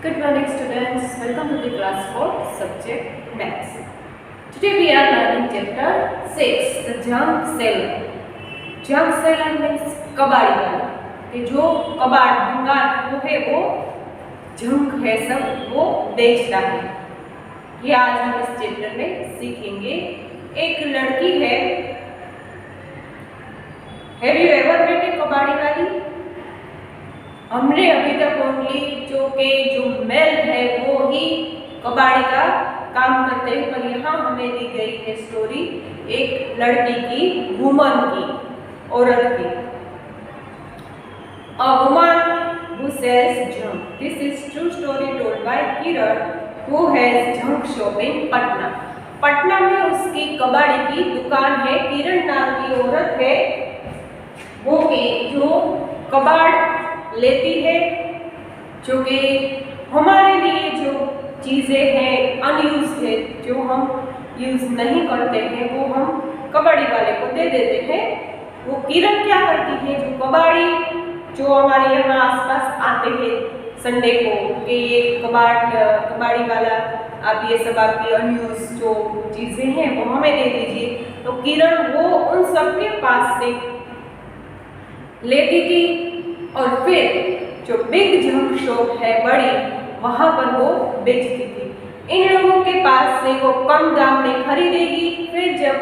Good morning, students. Welcome to the class for subject maths. Today we are learning chapter 6, the junk seller. Junk seller means कबाड़ी वाला, कि जो कबाड़ भंगार वो है वो जंक है, सब वो बेचता है। ये आज हम इस चैप्टर में सीखेंगे। एक लड़की है, हैव यू एवर मेट ए कबाड़ी वाली? हमने अभी तक ओनली जो मेल है वो ही कबाड़ी का काम करते हैं, पर यहाँ हमें दी गई है स्टोरी एक लड़की की, वुमन की, औरत की। A woman who sells junk. This is true story told by Kiran, who has junk shop in Patna. Patna में उसकी कबाड़ी की दुकान है। किरण नाम की औरत है वो के जो कबाड़ लेती है, जो कि हमारे लिए जो चीज़ें हैं अनयूज है, जो हम यूज़ नहीं करते हैं, वो हम कबाड़ी वाले को दे देते हैं। वो किरण क्या करती है, जो कबाड़ी जो हमारे यहाँ आसपास आते हैं संडे को, कि ये कबाड़ी वाला आप ये सब आपकी अनयूज जो चीज़ें हैं वो हमें दे दीजिए, तो किरण वो उन सबके पास से लेती थी और फिर जो बिग जंक शॉप है बड़ी, वहाँ पर वो बेचती थी। इन लोगों के पास से वो कम दाम में खरीदेगी, फिर जब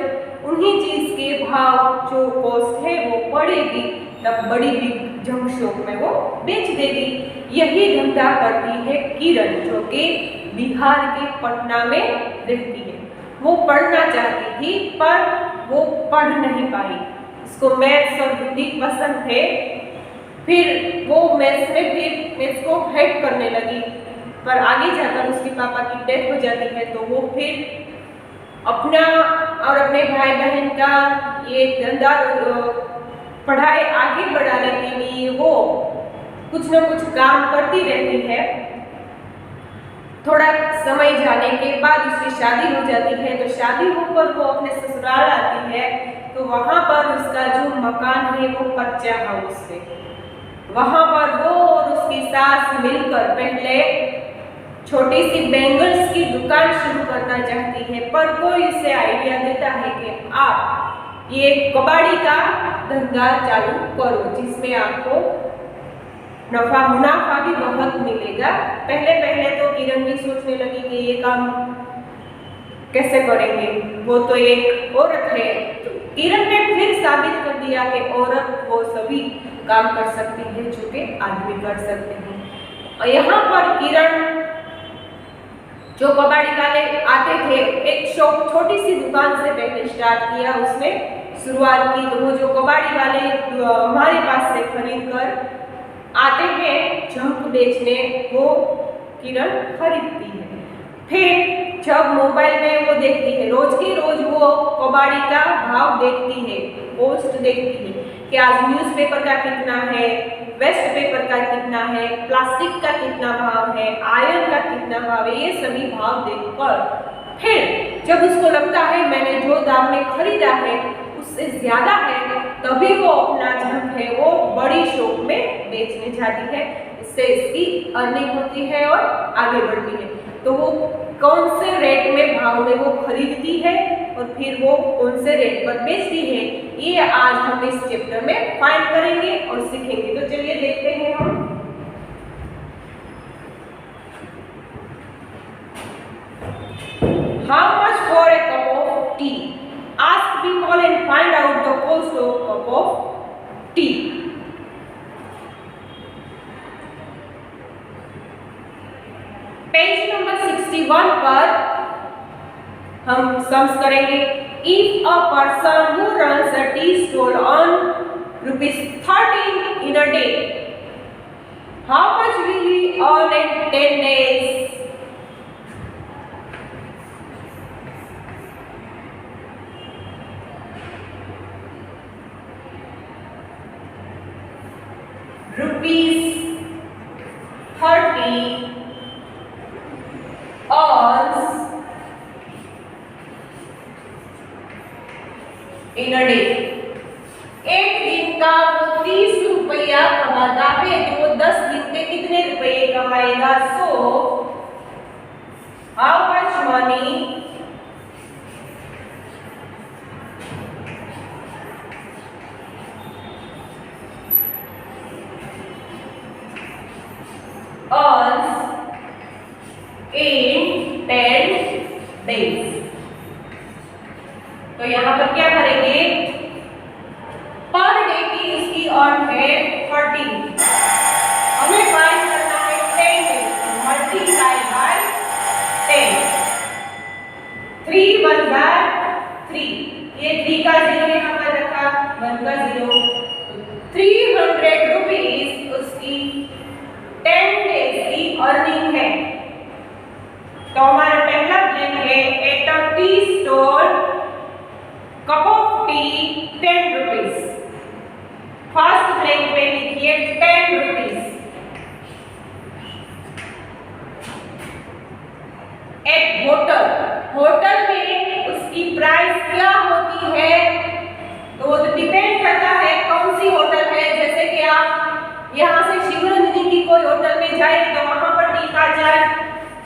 उन्हीं चीज़ के भाव जो कॉस्ट है वो बढ़ेगी, तब बड़ी बिग जंक शॉप में वो बेच देगी। यही धंधा करती है किरण, जो कि बिहार के पटना में रहती है। वो पढ़ना चाहती थी पर वो पढ़ नहीं पाई। उसको मैथ्स और हिंदी पसंद है, फिर वो मैथ्स में फिर मैथ्स को हेट करने लगी, पर आगे जाकर उसके पापा की डेथ हो जाती है, तो वो फिर अपना और अपने भाई बहन का ये धंधा पढ़ाई आगे बढ़ाने के लिए वो कुछ न कुछ काम करती रहती है। थोड़ा समय जाने के बाद उसकी शादी हो जाती है, तो शादी होकर वो अपने ससुराल आती है, तो वहाँ पर उसका जो मकान है वो कच्चा हाउस है। वहाँ पर वो और उसकी सास मिलकर पहले छोटी सी बैंगल्स की दुकान शुरू करना चाहती है, पर कोई उसे आइडिया देता है कि आप ये कबाड़ी का धंधा चालू करो, जिसमें आपको नफा मुनाफा भी बहुत मिलेगा। पहले तो किरण भी सोचने लगी कि ये काम कैसे करेंगे, वो तो एक औरत है। तो किरण ने फिर साबित कर दिया कि औरत वो सभी काम कर सकती है जो कि आदमी कर सकते हैं। और यहाँ पर किरण जो कबाड़ी वाले आते थे, एक शॉप छोटी सी दुकान से पहले स्टार्ट किया, उसमें शुरुआत की। तो वो जो कबाड़ी वाले हमारे पास से खरीद कर आते हैं जंक बेचने, वो किरण खरीदती है। फिर जब मोबाइल में वो देखती है, रोज की रोज वो कबाड़ी का भाव देखती है, पोस्ट देखती है कि आज न्यूज़पेपर का कितना है, वेस्ट पेपर का कितना है, प्लास्टिक का कितना भाव है, आयरन का कितना भाव है, ये सभी भाव देखकर फिर जब उसको लगता है मैंने जो दाम में खरीदा है उससे ज़्यादा है, तभी वो अपना जंक है वो बड़ी शॉप में बेचने जाती है। इससे इसकी अर्निंग होती है और आगे बढ़ती है। तो वो कौन से रेट में भाव में वो खरीदती है और फिर वो कौन से रेट पर बेचती है, ये आज हम इस चैप्टर में फाइंड करेंगे और सीखेंगे। तो चलिए देखते हैं हम। How much for a cup of tea? Ask people and find out the cost of cup of tea. Page number 61 पर हम सम्स करेंगे। If a person who runs a tea stall on ₹13 in a day, how much will he earn in 10 days? ₹30 earns in a day. एक दिन का वो 30 रुपया कमाता है, तो 10 दिन के कितने रुपये क्या आएगा, so how much money earns in 10 days। तो यहां पर क्या करेंगे, पर डे की इसकी अर्न है 30, हमें फाइंड करना है 10 डेज, मल्टीप्लाई बाय 10, 3 1 बार 3, ये 3 का 0 यहां पर रखा, 1 का 0, 300 रुपीज उसकी 10 डेज की अर्निंग है। तो हमारा पहला ब्लैंक है, at a T store cup of T 10 rupees. First blank पे लिखिए 10 रुपीज। एक होटल, होटल में उसकी प्राइस क्या होती है, तो वो तो डिपेंड करता है कौन सी होटल है। जैसे कि आप यहाँ से शिवरंजनी की कोई होटल में जाए तो वहां पर टी का चार्ज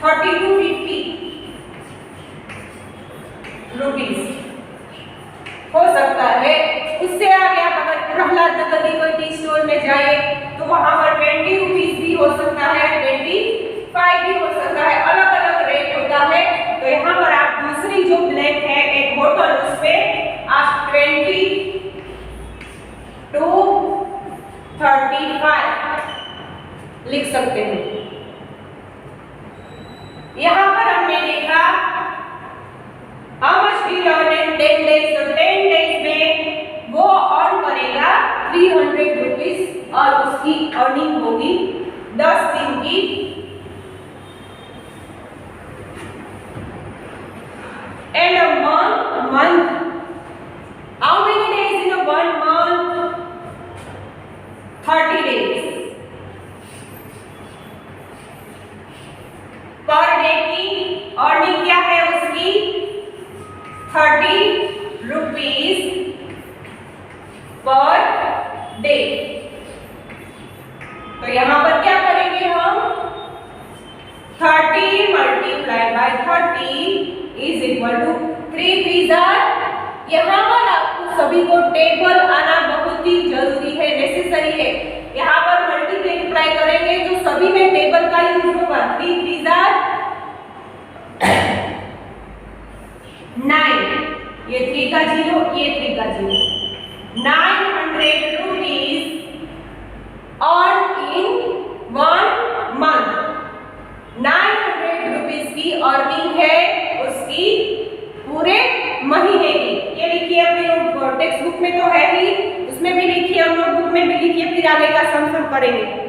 30 to 50 रुपीज हो सकता है। उससे आगे आप अगर प्रहलाद नगर की कोई टी स्टोर में जाए तो वहां पर 20 रुपीज भी हो सकता है, 25 भी हो सकता है, अलग अलग रेट होता है। तो यहाँ पर आप दूसरी जो ब्लैंक है एक होटल, उसमें आप 20 to 35 लिख सकते हैं। यहां पर हमने देखा how much we earn in 10 days, तो 10 डेज में वो अर्न करेगा 300 रुपीज और उसकी अर्निंग होगी 10 दिन की। And a month, how many days in a 1 month? 30 days। Per day की अर्निंग क्या है उसकी 30 रुपीज पर डे। तो यहां पर क्या करेंगे हम, 30 multiply by 30 is equal to 3 3 यहाँ पर आपको सभी को टेबल आना बहुत ही जरूरी है, नेसेसरी है। यहाँ पर मल्टीप्लाई करेंगे तो सभी में टेबल का यूज होगा। 3 3 9, ये 3 का 0, ये 3 का 0, 900 rupees earn in 1 month. 900 rupees की अर्निंग है उसकी पूरे महीने की। ये लिखिए अपने टेक्स्ट बुक में तो है ही, उसमें भी लिखिए और नोटबुक में भी लिखिए, फिर आगे का सम करेंगे।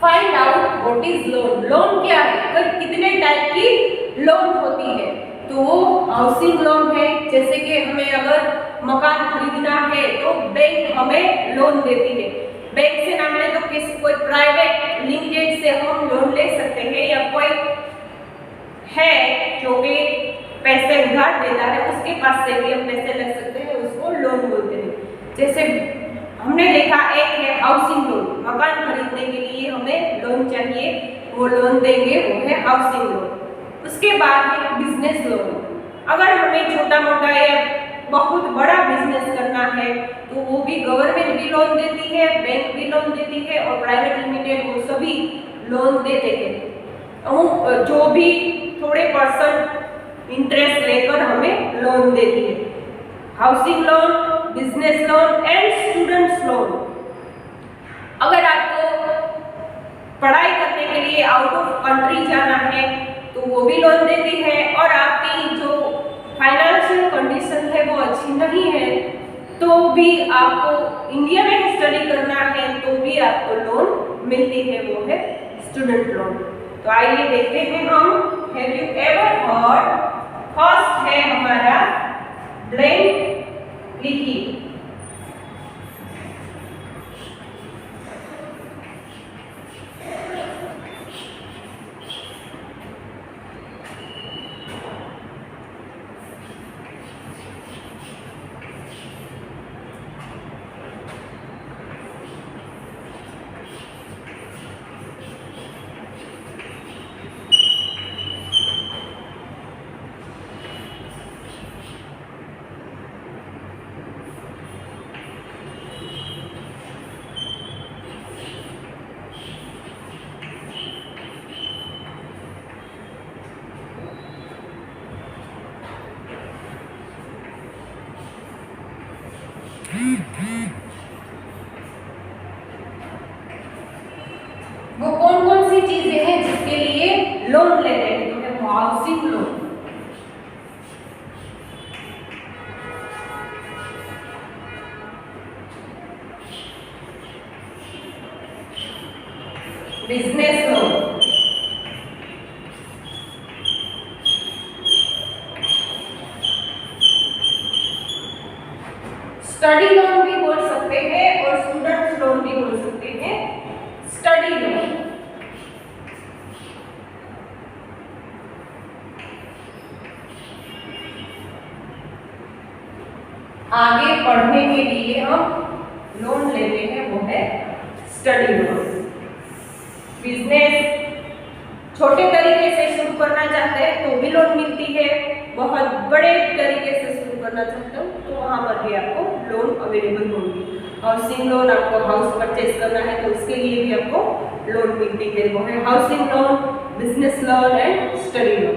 Find out what is loan. Loan क्या है, कितने टाइप की लोन होती है। तो हाउसिंग लोन है, जैसे कि हमें अगर मकान खरीदना है तो बैंक हमें लोन देती है। बैंक से ना मिले तो किसी कोई प्राइवेट लिमिटेड से हम लोन ले सकते हैं, या कोई है जो कि पैसे उधार देता है उसके पास से भी हम पैसे ले सकते हैं, उसको लोन बोलते हैं। जैसे हमने देखा एक है हाउसिंग लोन, मकान खरीदने के लिए हमें लोन चाहिए, वो लोन देंगे, वो है हाउसिंग लोन। उसके बाद है बिजनेस लोन। अगर हमें छोटा मोटा या बहुत बड़ा बिजनेस करना है है तो वो भी गवर्नमेंट भी लोन देती है, बैंक भी लोन देती है और प्राइवेट लिमिटेड वो सभी लोन देते हैं। जो भी थोड़े परसेंट इंटरेस्ट लेकर हमें लोन देती है। Housing loan, business loan and students loan. अगर आपको पढ़ाई करने के लिए आउट ऑफ कंट्री जाना है तो वो भी लोन देती है, और आपकी जो फाइनेंशियल कंडीशन है वो अच्छी नहीं है तो भी आपको इंडिया में स्टडी करना है तो भी आपको लोन मिलती है, वो है स्टूडेंट लोन। तो आइए देखते हैं हम। Have you ever heard? First है हमारा ब्लैंक लिखिए। वो कौन कौन सी चीजें हैं जिसके लिए लोन ले रहे हैं? तो है housing loan, business loan, study loan भी बोल सकते हैं और स्टूडेंट्स लोन भी बोल सकते हैं। स्टडी लोन, आगे पढ़ने के लिए हम लोन लेते हैं वो है स्टडी लोन। बिजनेस छोटे तरीके से शुरू करना चाहते हैं तो भी लोन मिलती है, बहुत बड़े तरीके से शुरू करना चाहते हो तो वहाँ पर भी आपको लोन अवेलेबल होंगी। हाउसिंग लोन, आपको हाउस परचेज करना है तो उसके लिए भी आपको लोन मिलती है, वो है housing loan, business loan and study loan.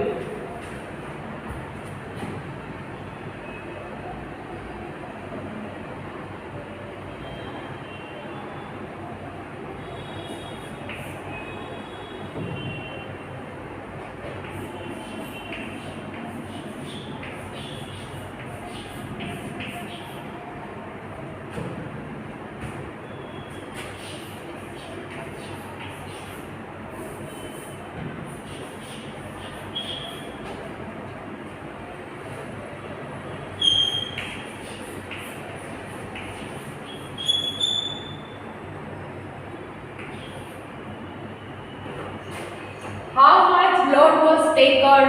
How much loan was taken?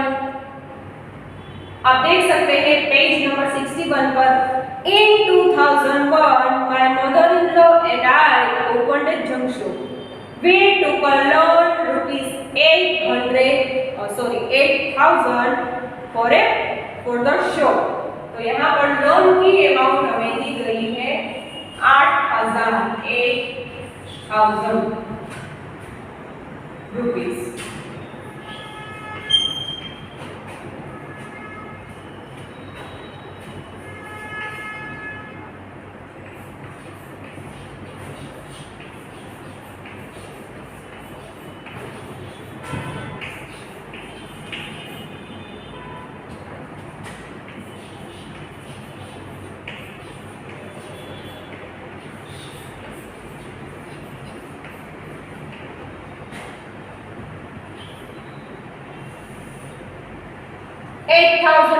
आप देख सकते हैं पेज नंबर 61 पर। In 2001, my mother-in-law and I opened a junk shop. We took a loan rupees 8,000 for the shop. तो यहाँ पर loan की amount हमें दी गई है 8,000 रुपीस।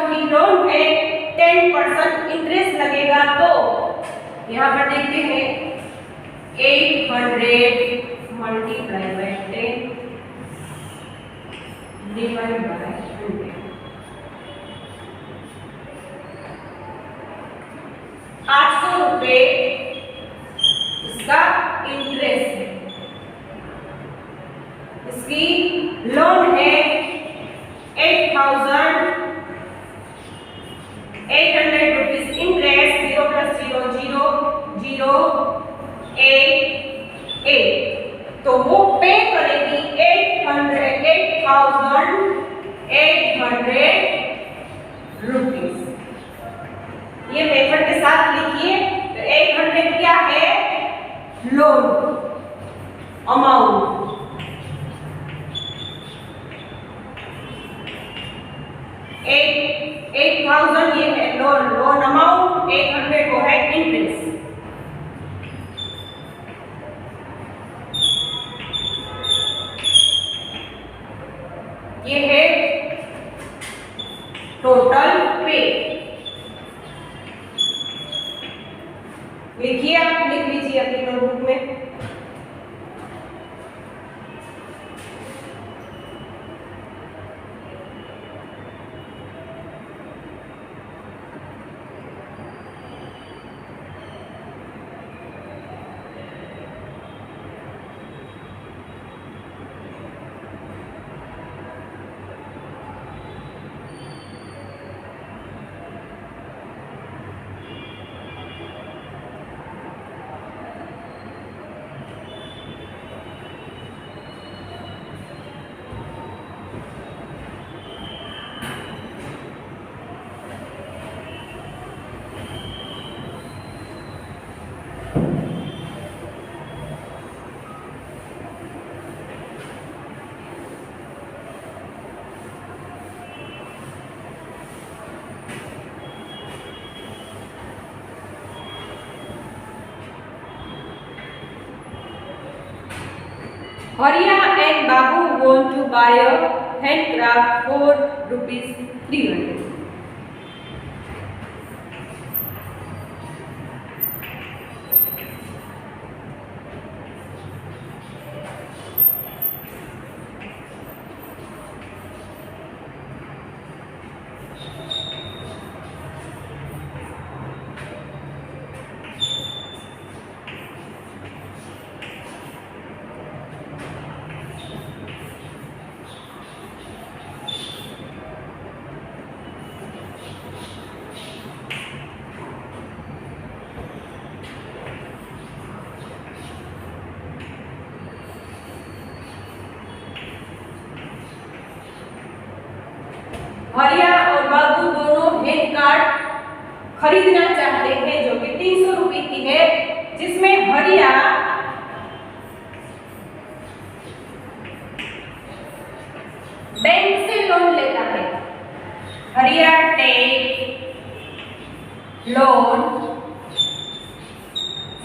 की लोन है, 10% इंटरेस्ट लगेगा तो यहाँ पर देखते हैं 800 मल्टीप्लाई बाय 10 डिवाइड बाय 100। 800 रुपए इसका इंटरेस्ट है। इसकी लोन है 8,800 रुपीज, इंटरेस्ट 0 प्लस 0 0 0 8 8, तो वो पे करेगी 8,800 रुपीज। ये मेथड के साथ लिखिए। तो 800 क्या है? Loan amount. 8,000 ये है लोन अमाउंट, 800 वो है इंटरेस्ट। ये है टोटल पे। लिखिए, आप लिख लीजिए अपनी नोटबुक में। Hariya and Babu want to buy a handcraft for rupees 300. हरिया और बाबू दोनों हैंड कार्ड खरीदना चाहते हैं जो कि 300 रुपए की है, जिसमें हरिया बैंक से लोन लेता है। हरिया टेक लोन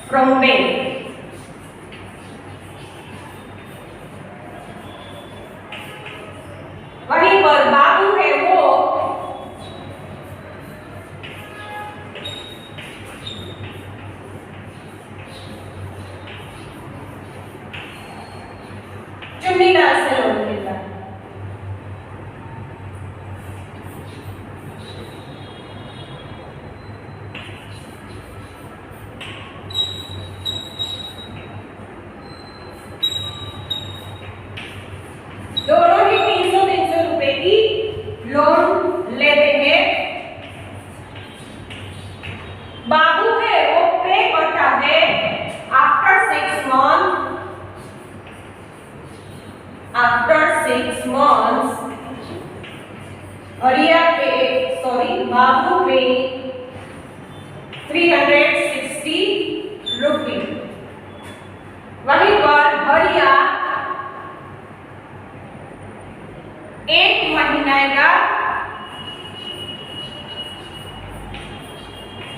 फ्रॉम बैंक। वहीं पर बाबू है वो चुन्नीलाल से लोन लेता है। दोनों ही 300 रुपए की लोन लेते हैं। बाबू है वो पे करता है आफ्टर 6 मंथ। बाबू पे 360 रुपये। वहीं पर हरिया एक महीने का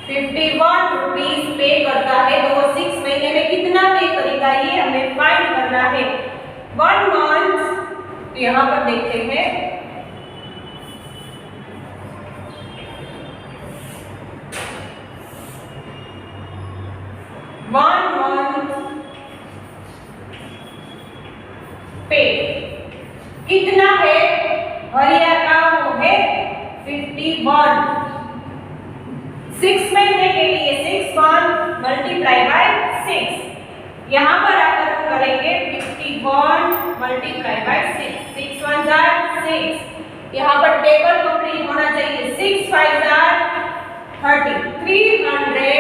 51 रुपीज पे करता है। तो वो 6 महीने में कितना पे करेगा ये हमें फाइंड करना है। 1 मंथ यहाँ पर देखते हैं 1 मंथ पे कितना है हरिया का, वो है 51। 6 महीने के लिए 6 मंथ मल्टीप्लाई बाय 6। यहाँ पर आकर हम करेंगे 51 मल्टीप्लाई बाय 6। 6 1 जार 6। यहाँ पर टेबल कंप्लीट होना चाहिए। 6 5 जार 30। 300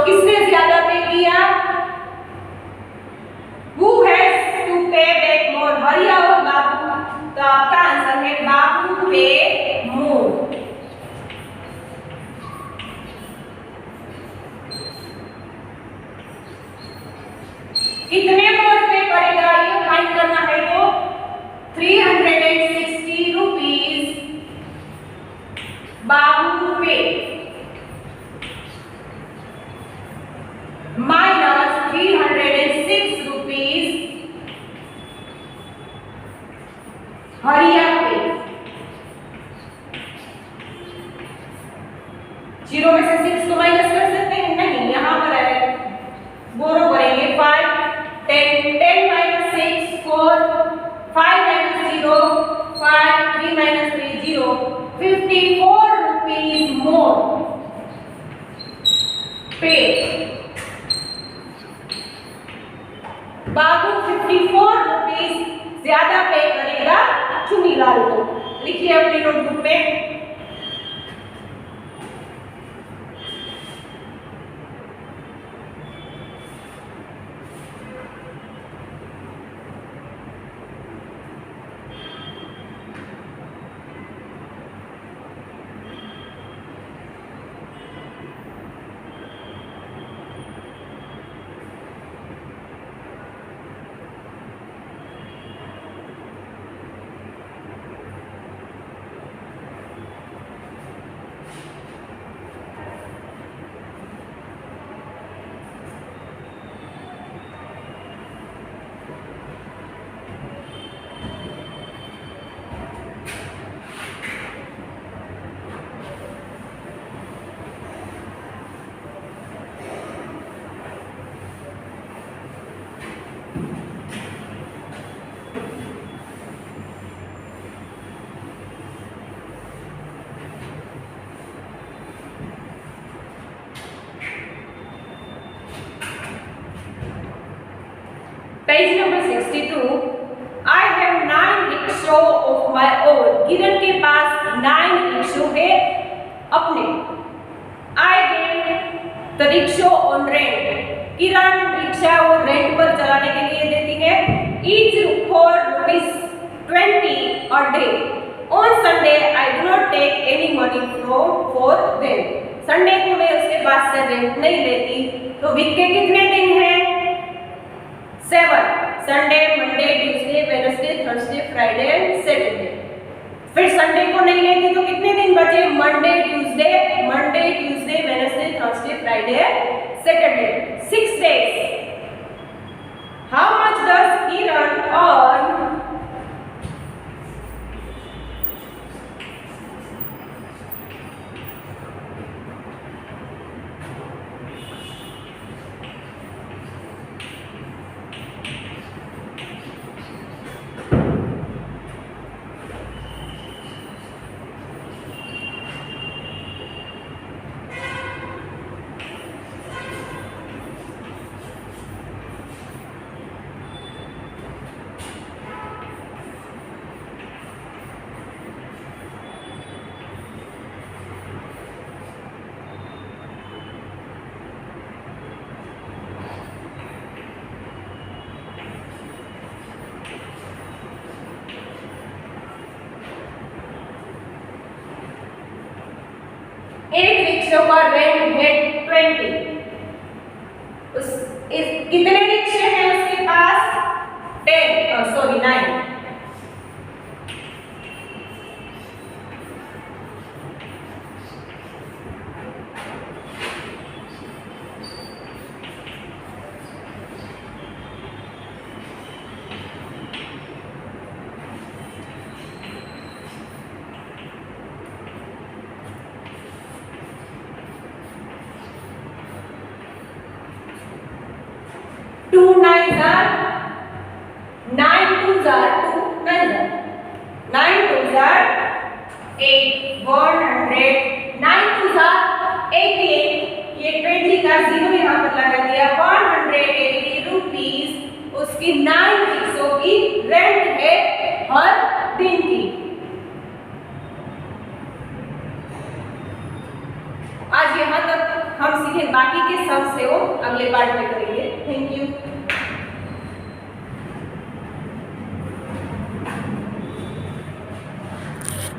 किसने ज्यादा पे किया? Who has to pay back more? हरिया और बाबू, तो आपका आंसर है बाबू पे मोर। कितने मोर पे करेगा ये फाइंड करना है, तो 360 रुपीज बाबू पे माइनस 306 रुपीज हरिया पे। 0 में से 6 को माइनस कर सकते हैं? नहीं, यहां पर है बोरो करेंगे 5 10 minus 6 4 5 minus 0 5 3 minus 3 0 54 rupees more पे बाबू 54 रुपीज ज्यादा पे करेगा चुनीलाल को। लिखिए अपनी नोटबुक में। Page number 62। I have 9 rickshaw of my own। किरण के पास 9 रिक्शो है अपने। I get the rickshaw on rent। Kiran rickshaw वो रेंट पर चलाने के लिए देती है। Each for ₹20 a day। On Sunday I do not take any money for them। Sunday को मैं उसके पास से रेंट नहीं लेती। तो वीक के कितने दिन हैं? 7। Sunday Monday Tuesday Wednesday Thursday Friday and Saturday. फिर संडे को नहीं लेंगे तो कितने दिन बचे? Monday Tuesday Wednesday Thursday Friday Saturday, 6 days। How much does Kiran earn? एक रिक्शा का रेंट है 20। कितने रिक्शे हैं उसके पास? 9। Two nines are 9 twos are 2 nines are 9 twos are 8 100 9 twos are 88। ये 20 का 0 यहाँ पर लगा दिया। 180 रुपीज उसकी 9 रिक्शों की रेंट है हर दिन की। आज यहाँ तक हम सीखें बाकी के सब से वो अगले पार्ट में करेंगे। Thank you.